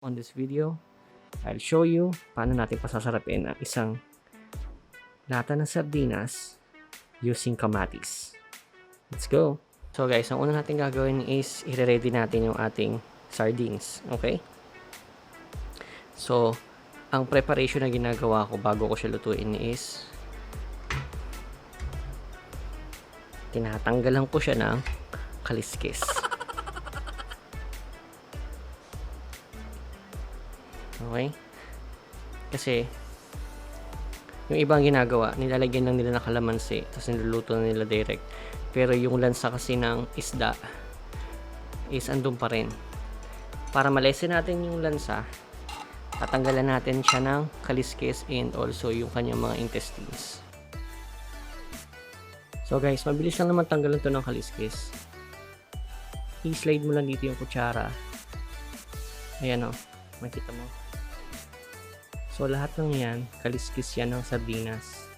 On this video, I'll show you paano natin pasasarapin ang isang lata ng sardinas using kamatis. Let's go! So guys, ang una natin gagawin is i-ready natin yung ating sardines. Okay? So, ang preparation na ginagawa ko bago ko siya lutuin is tinatanggalan ko siya ng kaliskis. Okay? Kasi yung ibang ginagawa, nilalagyan lang nila ng kalamansi tapos niluluto na nila direct. Pero yung lansa kasi ng isda is andun pa rin. Para malesen natin yung lansa, tatanggalan natin siya ng kaliskis and also yung kanyang mga intestines. So guys, mabilis lang naman tanggalan to ng kaliskis. I-slide mo lang dito yung kutsara. Ayan o, makita mo. So, lahat ng yan, kaliskis yan ng sardinas.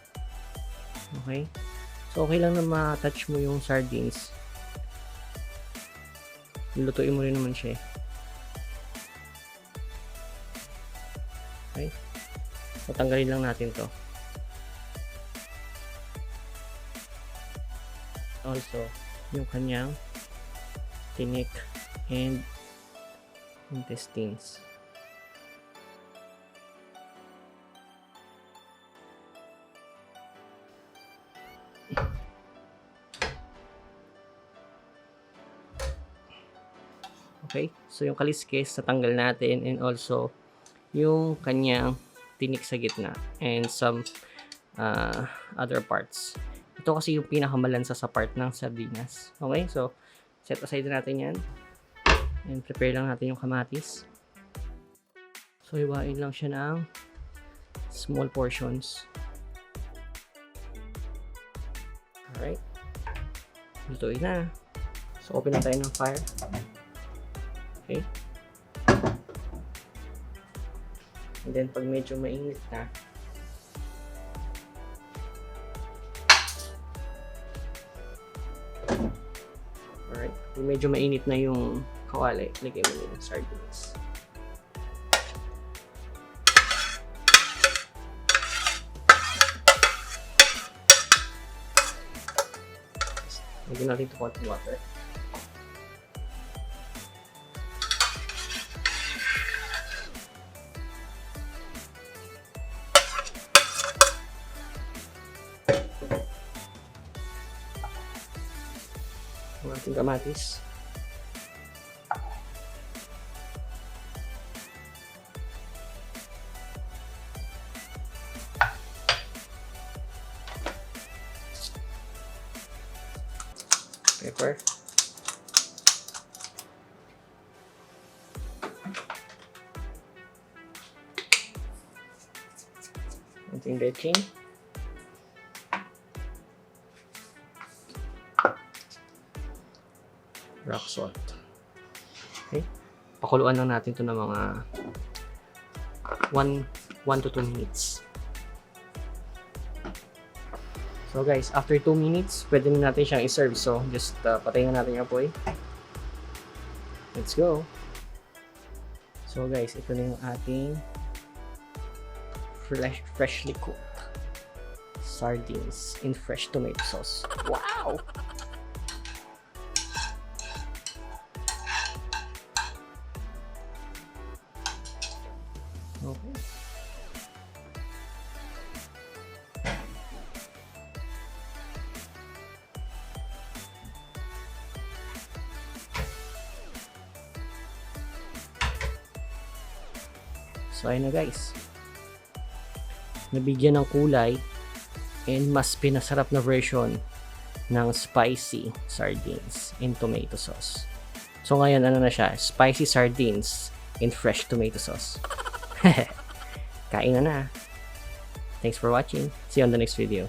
Okay? So, okay lang na ma-touch mo yung sardines. Lutuin mo rin naman siya. Okay? So, tanggalin lang natin to. Also, yung kanyang tinik and intestines. Okay, so yung kaliskis tatanggal natin and also yung kanyang tinik sa gitna and some other parts. Ito kasi yung pinakamalansa sa part ng sardinas. Okay, so set aside natin yan and prepare lang natin yung kamatis. So iwain lang siya ng small portions. Alright, lutuin na. So open na tayo ng fire. Okay. And then pag medyo mainit na, alright, pag medyo mainit na yung kawali, lagay mo yung sardines. Lagyan natin ito konting water. Ang ating kamatis. Pepper. Ating betching. Rock salt. Okay. Pakuluan lang natin ito ng mga 1 to 2 minutes. So guys, after 2 minutes, pwede na natin siyang i-serve. So just patayin na natin yung apoy. Let's go. So guys, ito na yung ating freshly cooked sardines in fresh tomato sauce. Wow! Okay. So ayun na guys. Nabigyan ng kulay and mas pinasarap na version ng spicy sardines in tomato sauce. So ngayon ano na siya? Spicy sardines in fresh tomato sauce. Kain na na. Thanks for watching. See you on the next video.